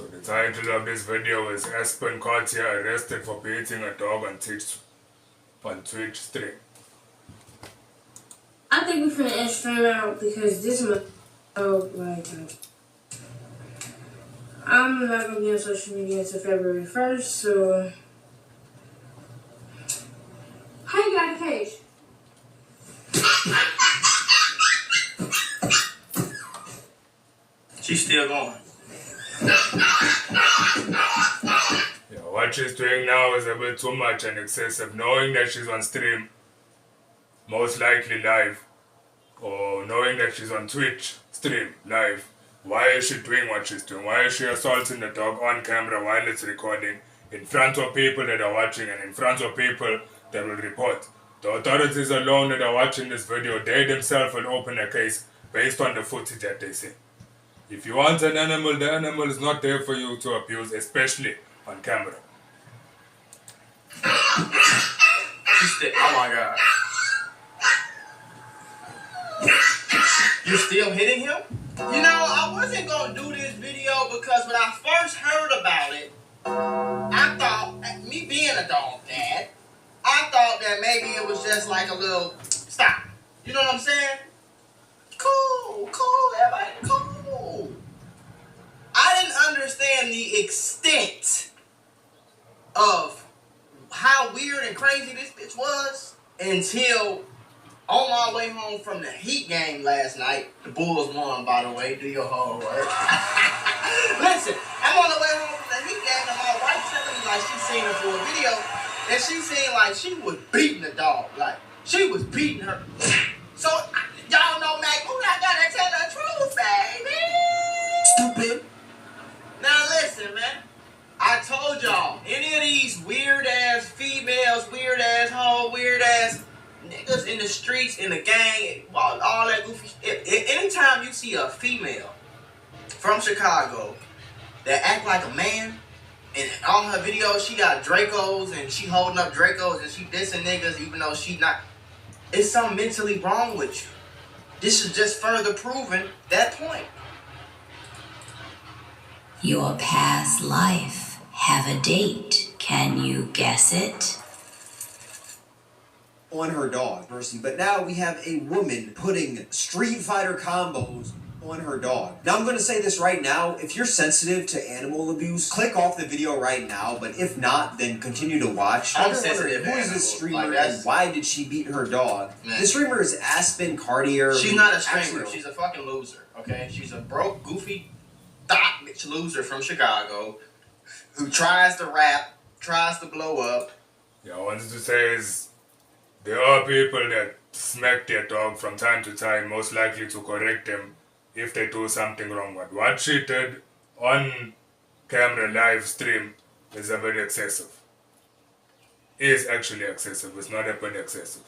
So the title of this video is Aspen Kartier arrested for beating a dog on Twitch stream. I think we're finna end stream out because this is my I'm not gonna be on social media until February 1st, so how you got a cage? She's still going. Yeah, what she's doing now is a bit too much and excessive, knowing that she's on stream, most likely live, or knowing that she's on Twitch stream live. Why is she doing what she's doing? Why is she assaulting the dog on camera while it's recording, in front of people that are watching and in front of people that will report? The authorities alone that are watching this video, they themselves will open a case based on the footage that they see. If you want an animal, the animal is not there for you to abuse, especially on camera. Oh my God. You're still hitting him? You know, I wasn't going to do this video because when I first heard about it, I thought, me being a dog dad, I thought that maybe it was just like a little stop. You know what I'm saying? Cool, everybody, cool. I didn't understand the extent of how weird and crazy this bitch was until on my way home from the Heat game last night. The Bulls won, by the way. Do your homework. Listen, I'm on the way home from the Heat game and my wife telling me like she's seen her for a video and she's saying like she was beating the dog. Like, she was beating her. So, y'all know, Mac, I gotta tell the truth, baby. Stupid. Now, listen, man. I told y'all, any of these weird-ass females, weird-ass hoes, weird-ass niggas in the streets, in the gang, all that goofy shit. Anytime you see a female from Chicago that act like a man, and on her videos she got Dracos, and she holding up Dracos, and she dissing niggas even though she not, it's something mentally wrong with you. This is just further proving that point. Your past life. Have a date. Can you guess it? On her dog, Mercy. But now we have a woman putting Street Fighter combos on her dog. Now I'm going to say this right now. If you're sensitive to animal abuse, click off the video right now. But if not, then continue to watch. I'm sensitive. Who is this streamer and why did she beat her dog? Man. This streamer is Aspen Kartier. She's not a streamer. She's a fucking loser. Okay? She's a broke, goofy, thought bitch loser from Chicago who tries to rap, tries to blow up. Yeah, I wanted to say is there are people that smack their dog from time to time, most likely to correct them if they do something wrong. But what she did on camera live stream is a bit excessive. Is actually excessive. It's not a bit excessive.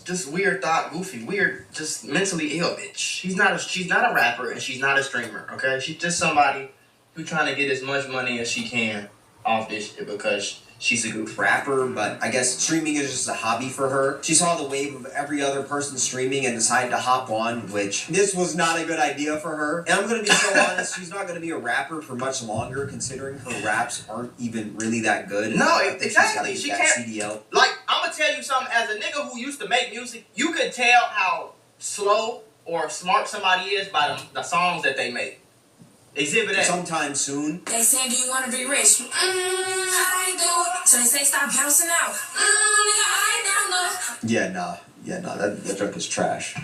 Just weird thought, goofy, weird, just mentally ill bitch. She's not a rapper and she's not a streamer, okay? She's just somebody who's trying to get as much money as she can off this shit because she's a goof rapper, but I guess streaming is just a hobby for her. She saw the wave of every other person streaming and decided to hop on, which this was not a good idea for her. And I'm going to be so honest, she's not going to be a rapper for much longer considering her raps aren't even really that good. No, exactly. She can't. CDL. Like, I'm going to tell you something. As a nigga who used to make music, you could tell how slow or smart somebody is by the songs that they make. Exhibit A. Sometime soon. They say, do you want to be rich? I do. So they say, stop bouncing out. I don't know. Yeah, nah, that joke is trash.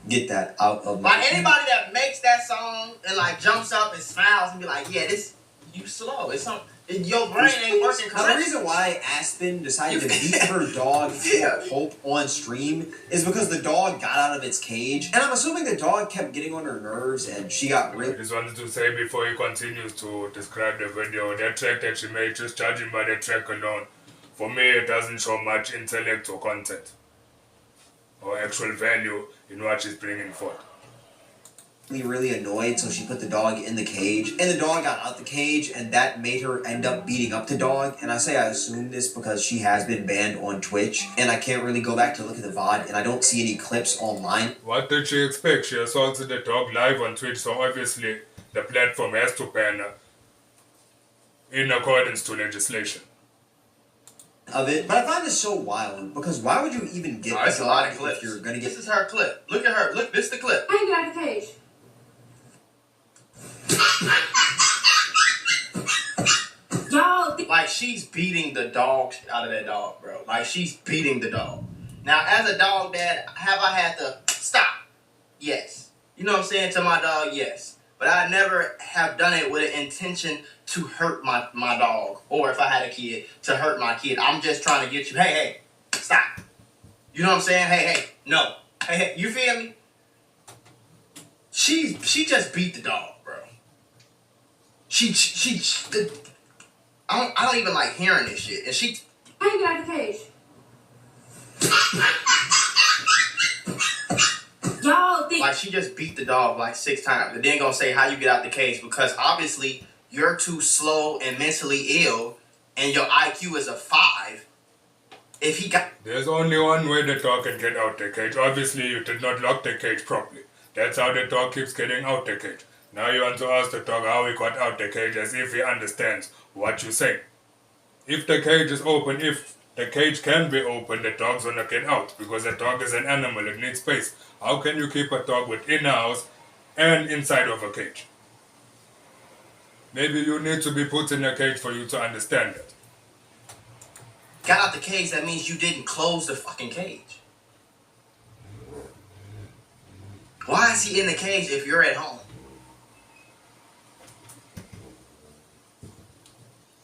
Get that out of my... Like, anybody that makes that song and, like, jumps up and smiles and be like, yeah, this, you slow. It's something... Your brain ain't working correctly. Now, the reason why Aspen decided to beat her dog for Hope on stream is because the dog got out of its cage. And I'm assuming the dog kept getting on her nerves and she got ripped. I just wanted to say before he continues to describe the video, that track that she made, just judging by the track alone, for me it doesn't show much intellect or content or actual value in what she's bringing forth. Really annoyed, so she put the dog in the cage, and the dog got out the cage, and that made her end up beating up the dog. And I say I assume this because she has been banned on Twitch, and I can't really go back to look at the VOD, and I don't see any clips online. What did she expect? She assaulted the dog live on Twitch, so obviously the platform has to ban her in accordance to legislation. Of it, but I find this so wild because why would you even get It's a lot of clips. if you're gonna get? This is her clip. Look at her. Look, this is the clip. How you get out of the cage? Y'all think Like she's beating the dog out of that dog, bro. Like she's beating the dog. Now, as a dog dad, have I had to stop? Yes. You know what I'm saying? To my dog, yes. But I never have done it with an intention to hurt my dog. Or if I had a kid, to hurt my kid. I'm just trying to get you, hey, stop. You know what I'm saying? Hey, no. Hey, you feel me? She just beat the dog, bro. I don't even like hearing this shit. And she... how you get out of the cage? Y'all think Like, she just beat the dog like 6 times. And then gonna say how you get out the cage. Because obviously, you're too slow and mentally ill. And your IQ is a 5. If he got... There's only one way the dog can get out the cage. Obviously, you did not lock the cage properly. That's how the dog keeps getting out the cage. Now you want to ask the dog how he got out the cage as if he understands what you say. If the cage is open, if the cage can be open, the dog's gonna get out. Because a dog is an animal, it needs space. How can you keep a dog within a house and inside of a cage? Maybe you need to be put in a cage for you to understand that. got out the cage, that means you didn't close the fucking cage. Why is he in the cage if you're at home?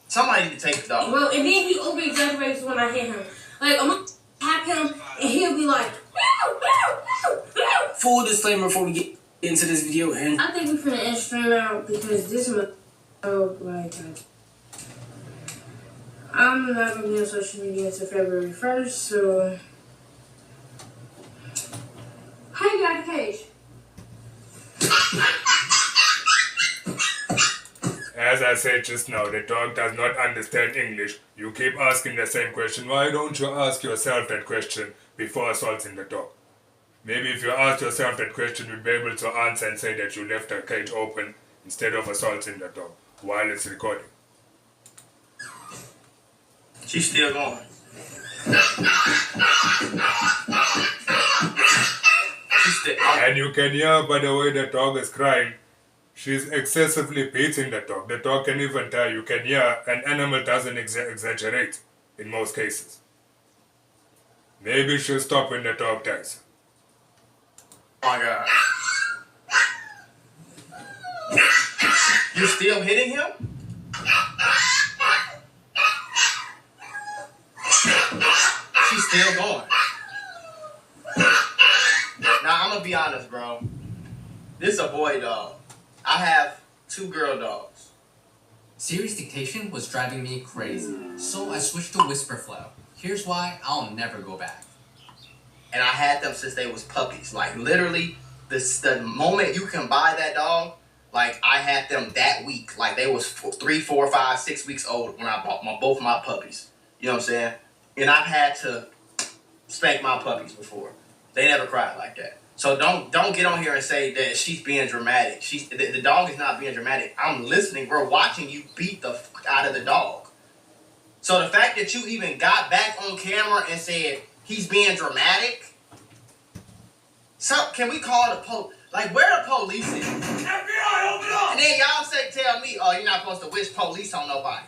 Somebody need to take the dog. well, and then he over exaggerates when I hit him. Like I'm gonna tap him and he'll be like, "Meow, meow, meow, meow." Full disclaimer before we get into this video, and I think we're finna end stream out because this one, oh my god. I'm not gonna be on social media until February 1st, so. How you get out of the cage? As I said just now, the dog does not understand English. You keep asking the same question. Why don't you ask yourself that question before assaulting the dog? Maybe if you ask yourself that question, you'll be able to answer and say that you left the cage open instead of assaulting the dog while it's recording. She's still going. She's still... And you can hear by the way the dog is crying, she's excessively beating the dog. The dog can even die. You can hear an animal doesn't exaggerate in most cases. Maybe she'll stop when the dog dies. Oh my god. You're still hitting him? She's still going. Now, I'm gonna be honest, bro. This is a boy dog. I have 2 girl dogs. Serious dictation was driving me crazy, so I switched to whisper flow. Here's why I'll never go back. And I had them since they was puppies. Like, literally, the moment you can buy that dog, like, I had them that week. Like, they was 3, 4, 5, 6 weeks old when I bought both my puppies. You know what I'm saying? And I've had to spank my puppies before. They never cried like that. So don't get on here and say that she's being dramatic. The dog is not being dramatic. I'm listening. We're watching you beat the fuck out of the dog. So the fact that you even got back on camera and said he's being dramatic. So can we call the police? Like, where the police at? FBI, open up! And then y'all tell me, oh, you're not supposed to wish police on nobody.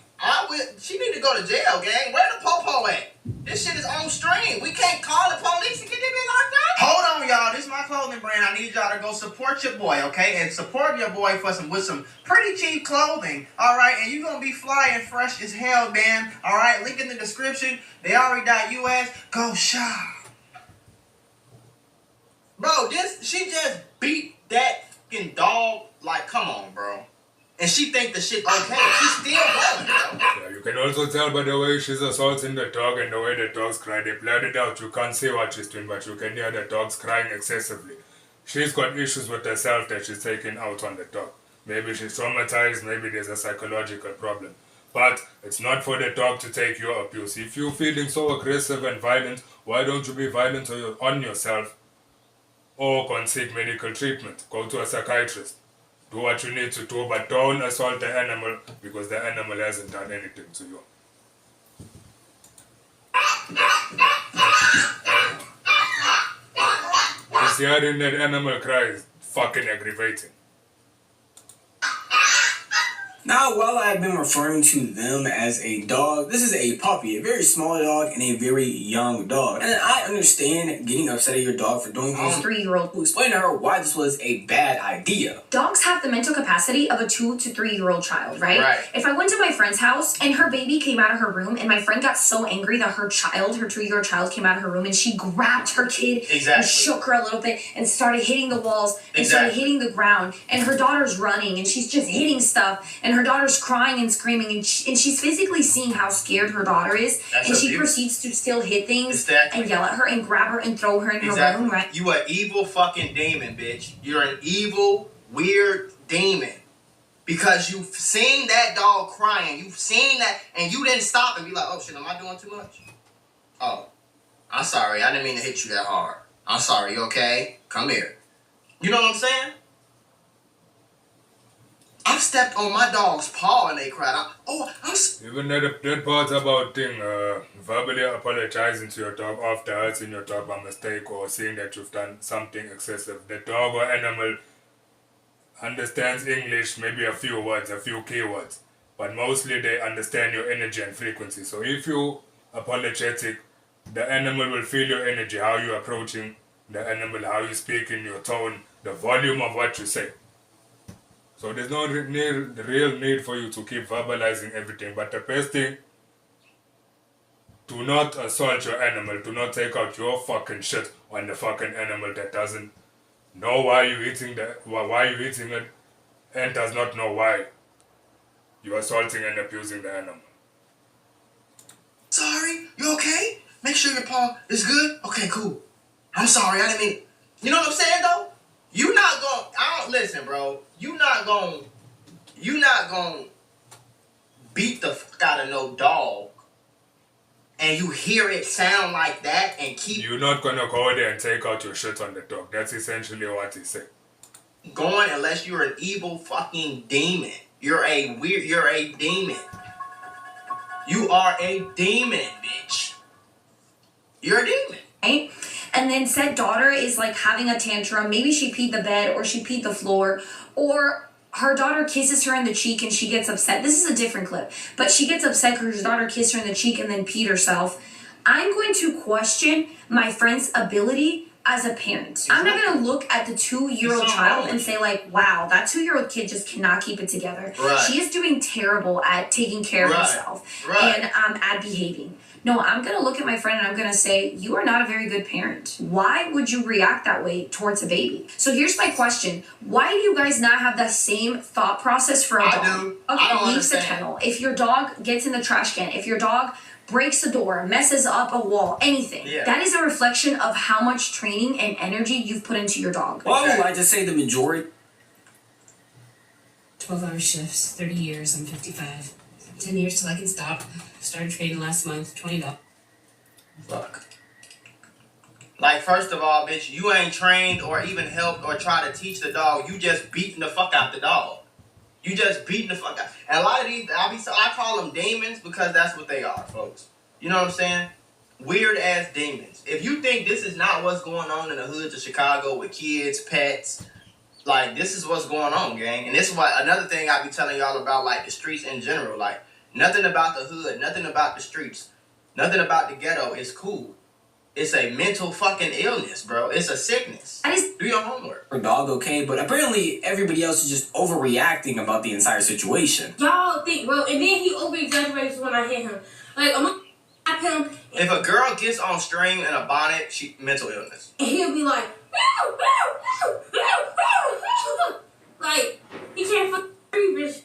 She need to go to jail, gang. Where the popo at? This shit is on stream. We can't call the police and get them locked up. Hold on, y'all. This is my clothing brand. I need y'all to go support your boy, okay? And support your boy with some pretty cheap clothing, all right? And you're going to be fly and fresh as hell, man, all right? Link in the description. Theari.us. Go shop. Bro, she just beat that fucking dog. Like, come on, bro. And she think the shit okay. She's still going, bro. Yeah, you can also tell by the way she's assaulting the dog and the way the dogs cry. They blurred it out. You can't see what she's doing, but you can hear the dogs crying excessively. She's got issues with herself that she's taking out on the dog. Maybe she's traumatized, maybe there's a psychological problem. But it's not for the dog to take your abuse. If you're feeling so aggressive and violent, why don't you be violent on yourself or go and seek medical treatment? Go to a psychiatrist. do what you need to do, but don't assault the animal because the animal hasn't done anything to you. Just hearing that animal cry is fucking aggravating. Now, while I've been referring to them as a dog, this is a puppy, a very small dog and a very young dog. And I understand getting upset at your dog for doing things. 3-year-old To explain to her why this was a bad idea. Dogs have the mental capacity of a 2 to 3-year-old child, right? If I went to my friend's house and her baby came out of her room and my friend got so angry that her 2-year-old child came out of her room and she grabbed her kid and shook her a little bit and started hitting the walls and started hitting the ground, and her daughter's running and she's just hitting stuff and her daughter's crying and screaming and she's physically seeing how scared her daughter is, and she proceeds to still hit things and yell at her and grab her and throw her in her room, right? You an evil fucking demon, bitch. You're an evil, weird demon. Because you've seen that dog crying. You've seen that, and you didn't stop and be like, oh shit, am I doing too much? Oh, I'm sorry. I didn't mean to hit you that hard. I'm sorry, you okay? Come here. You know what I'm saying? I stepped on my dog's paw and they cried out. Even that part about verbally apologizing to your dog after hurting your dog by mistake or seeing that you've done something excessive. The dog or animal understands English, maybe a few words, a few keywords, but mostly they understand your energy and frequency. So if you apologetic, the animal will feel your energy, how you're approaching the animal, how you speak in your tone, the volume of what you say. So there's no real need for you to keep verbalizing everything. But the best thing, do not assault your animal. Do not take out your fucking shit on the fucking animal that doesn't know why you're eating it and does not know why you're assaulting and abusing the animal. Sorry, you okay? Make sure your paw is good? Okay, cool. I'm sorry, I didn't mean... You know what I'm saying, though? You not gonna... Listen, bro. You not gonna beat the fuck out of no dog and you hear it sound like that and keep... You're not gonna go there and take out your shit on the dog. That's essentially what he said. Going unless you're an evil fucking demon. You're a demon. You are a demon, bitch. You're a demon. Right? And then said daughter is like having a tantrum. Maybe she peed the bed or she peed the floor, or her daughter kisses her in the cheek and she gets upset. This is a different clip, but she gets upset because her daughter kissed her in the cheek and then peed herself. I'm going to question my friend's ability as a parent. I'm not going to look at the 2-year-old child and say like, wow, that 2-year-old kid just cannot keep it together. She is doing terrible at taking care of herself and at behaving. No, I'm going to look at my friend and I'm going to say, you are not a very good parent. Why would you react that way towards a baby? So here's my question. Why do you guys not have that same thought process for a dog? I do. Okay, leaves the kennel. If your dog gets in the trash can, if your dog breaks a door, messes up a wall, anything, that is a reflection of how much training and energy you've put into your dog. Well, I would like to say the majority. 12-hour shifts, 30 years, I'm 55. 10 years till I can stop. Started trading last month, $20. Look. Like, first of all, bitch, you ain't trained or even helped or tried to teach the dog. You just beating the fuck out the dog. You just beating the fuck out. And a lot of these, I call them demons because that's what they are, folks. You know what I'm saying? Weird ass demons. If you think this is not what's going on in the hoods of Chicago with kids, pets, like, this is what's going on, gang. And this is what another thing I be telling y'all about, like, the streets in general. Like, nothing about the hood, nothing about the streets, nothing about the ghetto is cool. It's a mental fucking illness, bro. It's a sickness. Do your homework. Her dog okay, but apparently everybody else is just overreacting about the entire situation. Y'all think, bro, and then he over-exaggerates when I hit him. Like, I'm gonna slap him. If a girl gets on string in a bonnet, she mental illness. And he'll be like, meow, meow, meow, meow, meow. Like, he can't fucking breathe, bitch.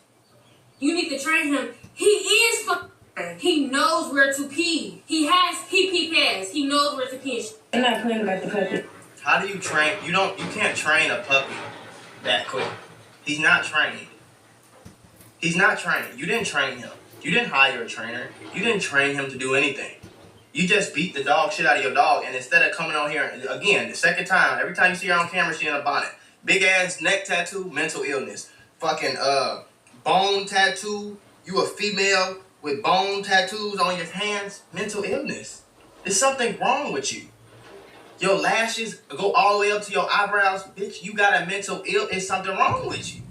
You need to train him. He is fucking. He knows where to pee. He has pee pads. He knows where to pee. I'm not playing about the puppy. How do you train? You can't train a puppy that quick. He's not trained. He's not trained. You didn't train him. You didn't hire a trainer. You didn't train him to do anything. You just beat the dog shit out of your dog, and instead of coming on here, again, the second time, every time you see her on camera, she in a bonnet. Big ass neck tattoo, mental illness. fucking bone tattoo, you a female with bone tattoos on your hands, mental illness. There's something wrong with you. Your lashes go all the way up to your eyebrows, bitch. You got a mental ill. It's something wrong with you.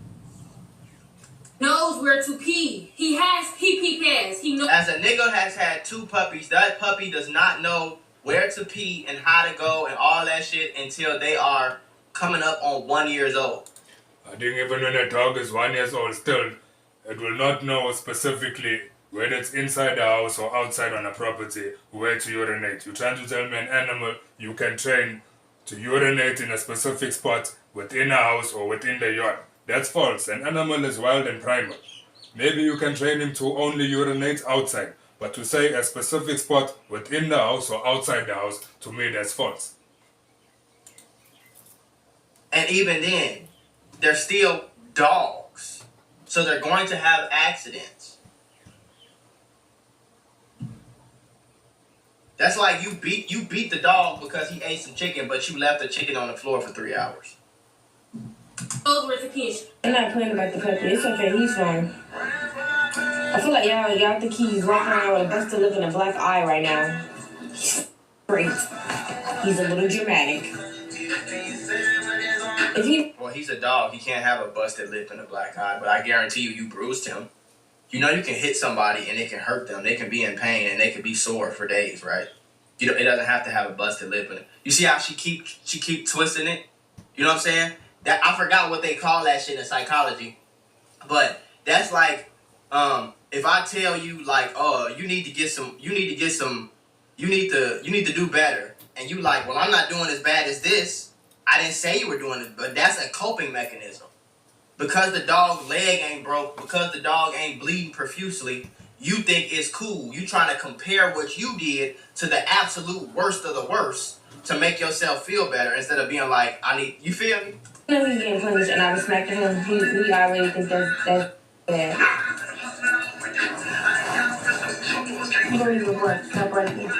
Knows where to pee. He pee pads. He knows. As a nigga has had 2 puppies, that puppy does not know where to pee and how to go and all that shit until they are coming up on 1 year old. I think even when a dog is 1 year old still, it will not know specifically whether it's inside the house or outside on a property where to urinate. You're trying to tell me an animal you can train to urinate in a specific spot within a house or within the yard. That's false. An animal is wild and primal. Maybe you can train him to only urinate outside, but to say a specific spot within the house or outside the house, to me that's false. And even then, they're still dogs. So they're going to have accidents. That's like you beat the dog because he ate some chicken, but you left the chicken on the floor for 3 hours. Knows where to pee. I'm not playing about the puppy. It's okay. He's fine. I feel like y'all think he's walking around with a busted lip and a black eye right now. Great. He's a little dramatic. Well, he's a dog. He can't have a busted lip and a black eye, but I guarantee you bruised him. You know you can hit somebody and it can hurt them. They can be in pain and they can be sore for days, right? You know, it doesn't have to have a busted lip in it. You see how she keep twisting it? You know what I'm saying? That I forgot what they call that shit in psychology. But that's like if I tell you like, oh, you need to do better. And you like, well, I'm not doing as bad as this. I didn't say you were doing it, but that's a coping mechanism. Because the dog's leg ain't broke, because the dog ain't bleeding profusely, you think it's cool. You trying to compare what you did to the absolute worst of the worst to make yourself feel better instead of being like, you feel me? You know he's getting punished and I was smacking him. He already thinks that's bad. You don't even report. Stop right here.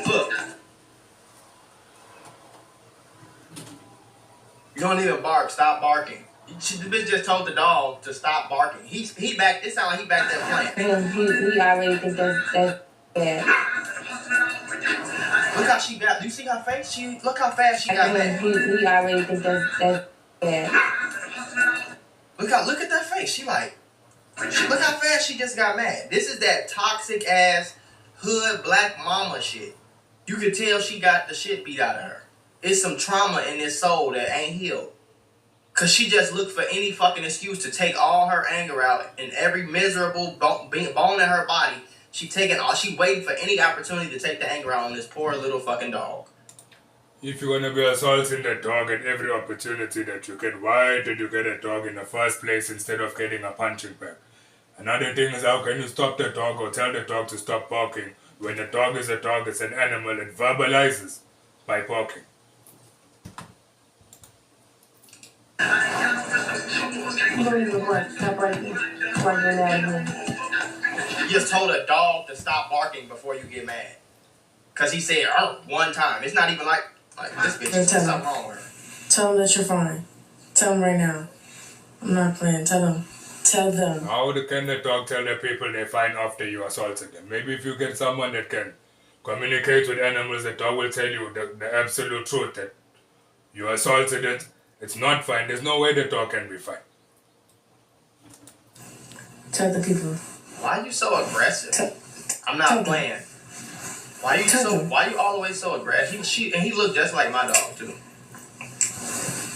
Look. You don't even bark. Stop barking. The bitch just told the dog to stop barking. He back. It sounds like he back there playing. He already thinks that's bad. Look how she got. Do you see her face? Look how fast she got mad. He already thinks that's bad. Look at that face. Look how fast she just got mad. This is that toxic ass hood black mama shit. You could tell she got the shit beat out of her. It's some trauma in this soul that ain't healed. Cause she just looked for any fucking excuse to take all her anger out in every miserable bone in her body. She waiting for any opportunity to take the anger out on this poor little fucking dog. If you're gonna be assaulting the dog at every opportunity that you get, why did you get a dog in the first place instead of getting a punching bag? Another thing is, how can you stop the dog or tell the dog to stop barking when the dog is a dog, it's an animal, it verbalizes by barking. You don't even report. Stop right here. You just told a dog to stop barking before you get mad. Cause he said, one time. It's not even like this bitch is something wrong with her. Tell them that you're fine. Tell them right now. I'm not playing. Tell them. How can the dog tell the people they're fine after you assaulted them? Maybe if you get someone that can communicate with animals, the dog will tell you the absolute truth that you assaulted it. It's not fine. There's no way the dog can be fine. Tell the people. Why are you so aggressive? I'm not playing. Why you always so aggressive? He looked just like my dog too.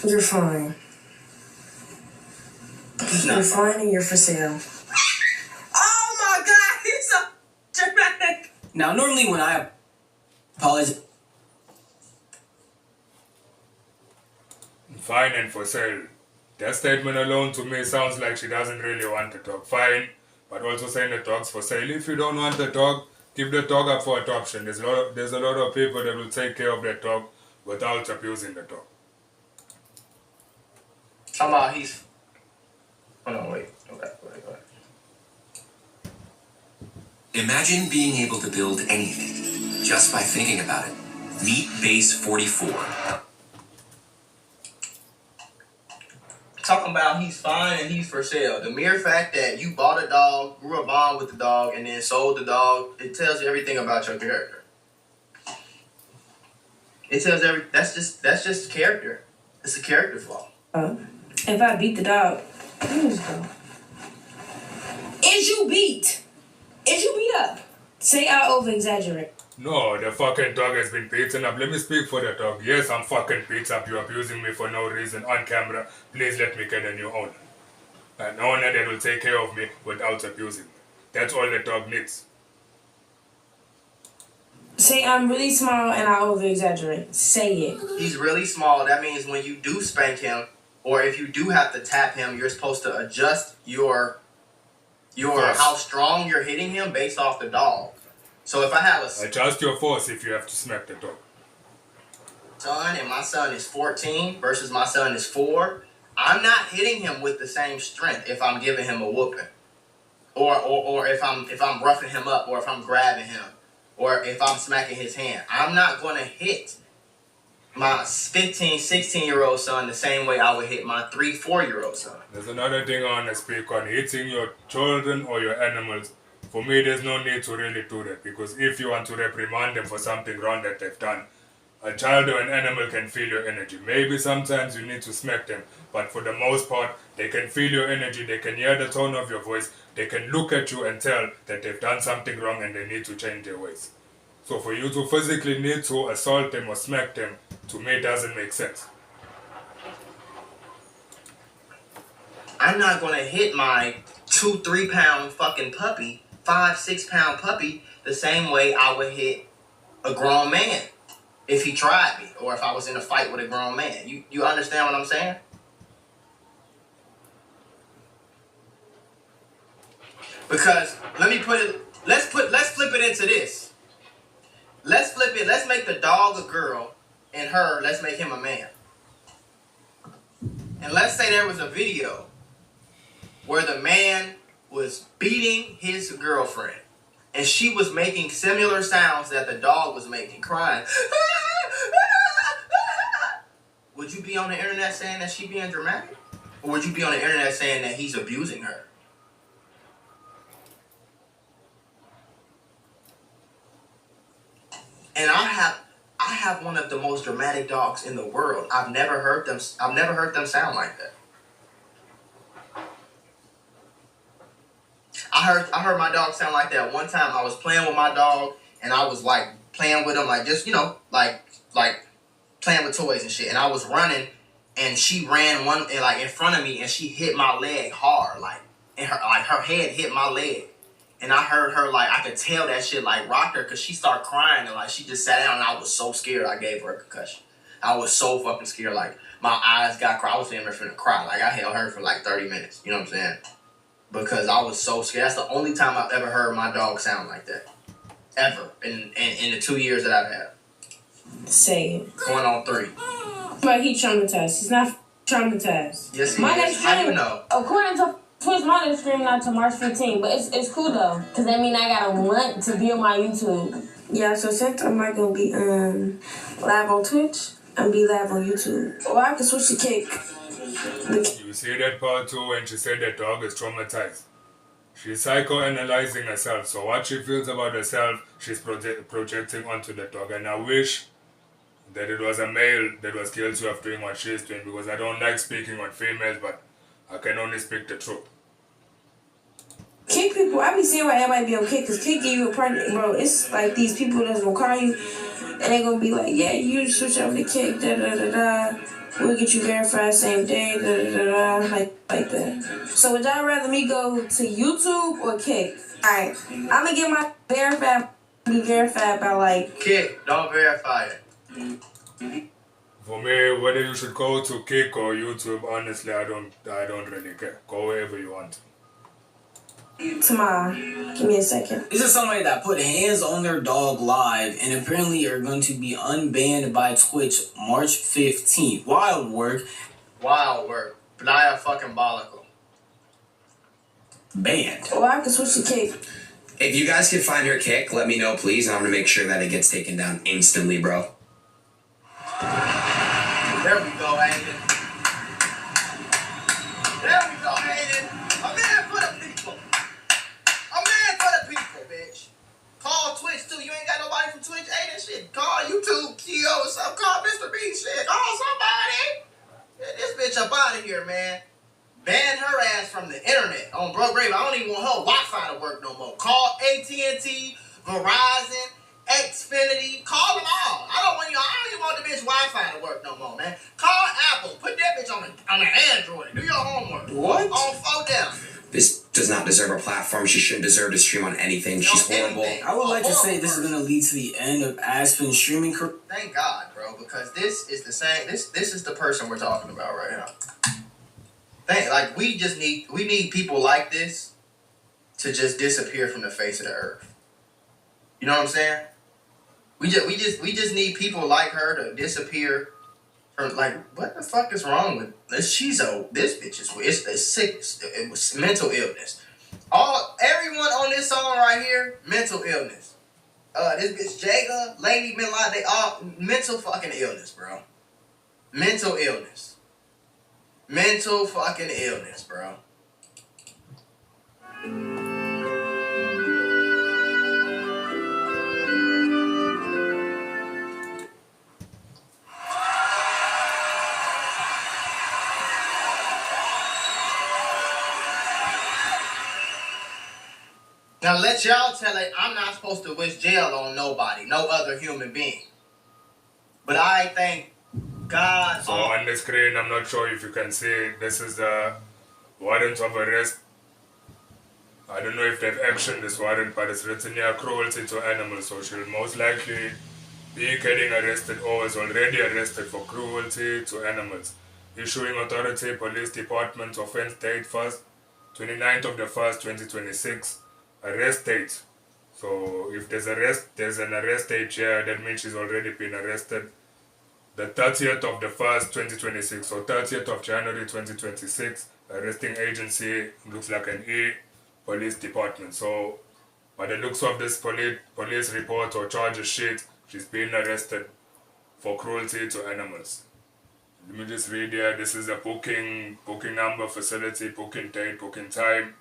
You're fine. You're fine and you're for sale. Oh my God, he's so dramatic. Now, normally when I apologize. Fine and for sale. That statement alone to me sounds like she doesn't really want the dog. Fine, but also saying the dog's for sale. If you don't want the dog, give the dog up for adoption. There's a lot of people that will take care of their dog without abusing the dog. He's... Oh no, wait. Okay, go ahead. Imagine being able to build anything just by thinking about it. Meet Base 44. talking about he's fine and he's for sale. The mere fact that you bought a dog, grew a bond with the dog, and then sold the dog, it tells you everything about your character. It tells that's just character. It's a character flaw. If I beat the dog, is you beat? Is you beat up? Say I over exaggerate. No, the fucking dog has been beaten up. Let me speak for the dog. Yes, I'm fucking beat up. You're abusing me for no reason on camera. Please let me get a new owner. An owner that will take care of me without abusing me. That's all the dog needs. Say I'm really small and I over exaggerate. Say it. He's really small. That means when you do spank him, or if you do have to tap him, you're supposed to adjust your how strong you're hitting him based off the dog. So if I have a adjust your force if you have to smack the dog. Son and my son is 14 versus my son is 4, I'm not hitting him with the same strength if I'm giving him a whooping, or if I'm roughing him up, or if I'm grabbing him, or if I'm smacking his hand. I'm not going to hit my 15, 16-year-old son the same way I would hit my 3, 4-year-old son. There's another thing I want to speak on. Hitting your children or your animals. For me, there's no need to really do that, because if you want to reprimand them for something wrong that they've done, a child or an animal can feel your energy. Maybe sometimes you need to smack them, but for the most part, they can feel your energy, they can hear the tone of your voice, they can look at you and tell that they've done something wrong and they need to change their ways. So for you to physically need to assault them or smack them, to me, doesn't make sense. I'm not going to hit my 2-3 pound fucking puppy, 5-6 pound puppy, the same way I would hit a grown man if he tried me, or if I was in a fight with a grown man. You understand what I'm saying? Because let's flip it into this. Let's flip it. Let's make the dog a girl, and let's make him a man. And let's say there was a video where the man was beating his girlfriend, and she was making similar sounds that the dog was making, crying. Would you be on the internet saying that she being dramatic? Or would you be on the internet saying that he's abusing her? And I have one of the most dramatic dogs in the world. I've never heard them sound like that. I heard my dog sound like that one time. I was playing with my dog, and I was like playing with him, like just like playing with toys and shit. And I was running, and she ran in front of me, and she hit my leg hard, and her head hit my leg. And I heard her, I could tell that shit, rocked her, because she started crying, and, she just sat down, and I was so scared I gave her a concussion. I was so fucking scared, my eyes got cry. I was finna cry. I held her for, 30 minutes, you know what I'm saying? Because I was so scared. That's the only time I've ever heard my dog sound like that. Ever. In the 2 years that I've had. Say it. Going on 3. But he traumatized. He's not traumatized. Yes, he is. How do you know? According to Twitch, my next stream not to March 15, but it's cool though, because that mean I got a month to be on my YouTube. Yeah, so since I'm not gonna be live on Twitch, I'm be live on YouTube. Or I can switch the kick. You see that part too when she said that dog is traumatized. She's psychoanalyzing herself, so what she feels about herself, she's projecting onto the dog. And I wish that it was a male that was guilty of doing what she's doing, because I don't like speaking on females, but I can only speak the truth. Kick people, I be seeing why everybody be on kick, because kick give you a partner, bro. It's like these people that's gonna call you, and they gonna be like, yeah, you switch over to kick, da-da-da-da. We'll get you verified same day, da-da-da-da, like that. So would y'all rather me go to YouTube or kick? Alright, I'm gonna get my be verified by Kick, don't verify it. For me, whether you should go to Kick or YouTube, honestly, I don't really care. Go wherever you want. Tomorrow. Give me a second. This is somebody that put hands on their dog live and apparently are going to be unbanned by Twitch March 15th. Wild work. Wild work. Diabolical. Banned. Or I can switch the kick. If you guys can find her kick, let me know, please. I'm gonna make sure that it gets taken down instantly, bro. There we go, Aiden. Call Twitch too. You ain't got nobody from Twitch. Hey, that shit. Call YouTube, Keo, or something. Call Mr. B. Shit. Call somebody. Get this bitch up out of here, man. Ban her ass from the internet on Bro Grave. I don't even want her Wi-Fi to work no more. Call AT&T, Verizon, Xfinity. Call them all. I don't even want the bitch Wi-Fi to work no more, man. Call Apple. Put that bitch on an Android. Do your homework. What? On phone down. This does not deserve a platform. She shouldn't deserve to stream on anything. She's horrible. I would like to say this is going to lead to the end of Aspen's streaming career. Thank God, bro, because this is the same. This is the person we're talking about right now. We need people like this to just disappear from the face of the earth. You know what I'm saying? We just need people like her to disappear from, like, what the fuck is wrong with this? This bitch is sick. It was mental illness. Everyone on this song right here, mental illness. This bitch Jaga, Lady Midline, they all mental fucking illness, bro. Mental illness. Mental fucking illness, bro. Now let y'all tell it, I'm not supposed to wish jail on nobody, no other human being. But I thank God. So on the screen, I'm not sure if you can see, this is the warrant of arrest. I don't know if they've actioned this warrant, but it's written here, cruelty to animals. So she'll most likely be getting arrested or is already arrested for cruelty to animals. Issuing authority, police department, offense date 29th of the 1st, 2026. Arrest date. So if there's an arrest date here, that means she's already been arrested. The 30th of the 1st, 2026. So 30th of January 2026. Arresting agency looks like an E, police department. So by the looks of this police report or charges sheet, she's been arrested for cruelty to animals. Let me just read here. This is a booking number, facility, booking date, booking time.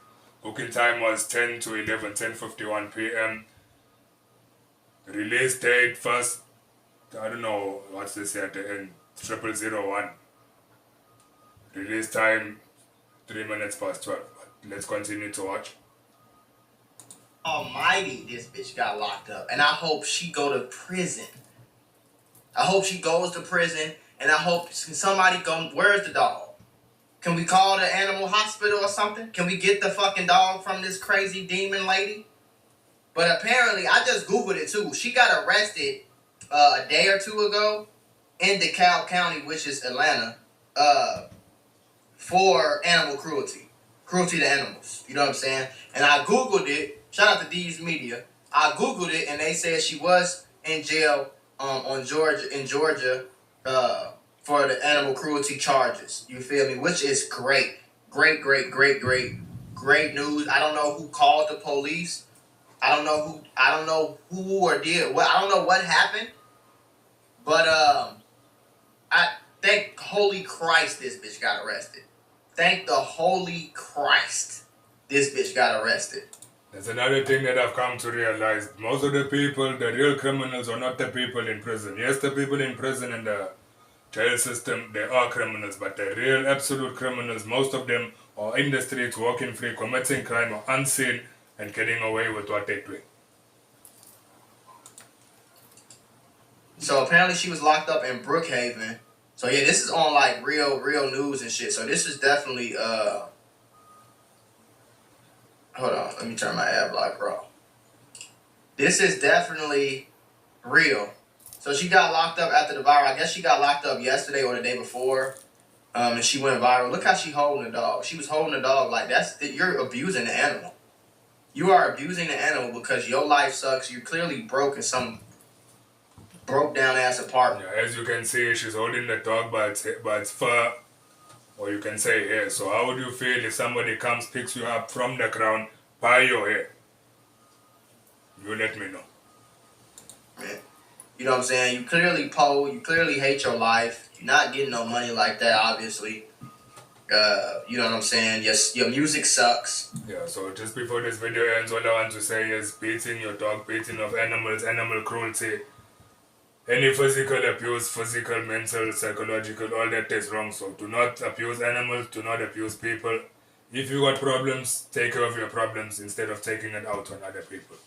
Booking time was 10 to 11, 10:51 p.m. Release date first, I don't know what's this here at the end, 0001. Release time 3 minutes past 12. But let's continue to watch. Almighty, this bitch got locked up, and I hope she go to prison. I hope she goes to prison, and I hope somebody go. Where's the dog? Can we call the animal hospital or something? Can we get the fucking dog from this crazy demon lady? But apparently, I just Googled it too. She got arrested a day or two ago in DeKalb County, which is Atlanta, for animal cruelty. Cruelty to animals. You know what I'm saying? And I Googled it. Shout out to D's Media. I Googled it, and they said she was in jail in Georgia, for the animal cruelty charges. You feel me? Which is great. Great news. I don't know who called the police. I don't know who or did what. I don't know what happened. But I thank Holy Christ this bitch got arrested. Thank the Holy Christ this bitch got arrested. There's another thing that I've come to realize. Most of the people, the real criminals, are not the people in prison. Yes, the people in prison and the jail system, they are criminals, but the real absolute criminals, most of them are in the streets, walking free, committing crime, or unseen, and getting away with what they're doing. So apparently she was locked up in Brookhaven. So yeah, this is on like real news and shit. So this is definitely hold on, let me turn my ad block, bro. This is definitely real. So she got locked up after the viral. I guess she got locked up yesterday or the day before. And she went viral. Look how she holding the dog. She was holding the dog like you're abusing the animal. You are abusing the animal because your life sucks. You're clearly broke in some broke down ass apartment. Yeah, as you can see, she's holding the dog by its fur, or you can say hair. So how would you feel if somebody comes, picks you up from the ground by your hair? You let me know. Man. You know what I'm saying? You clearly you clearly hate your life. You're not getting no money like that, obviously. You know what I'm saying? Your music sucks. Yeah, so just before this video ends, all I want to say is beating your dog, beating of animals, animal cruelty, any physical abuse, physical, mental, psychological, all that is wrong. So do not abuse animals, do not abuse people. If you got problems, take care of your problems instead of taking it out on other people.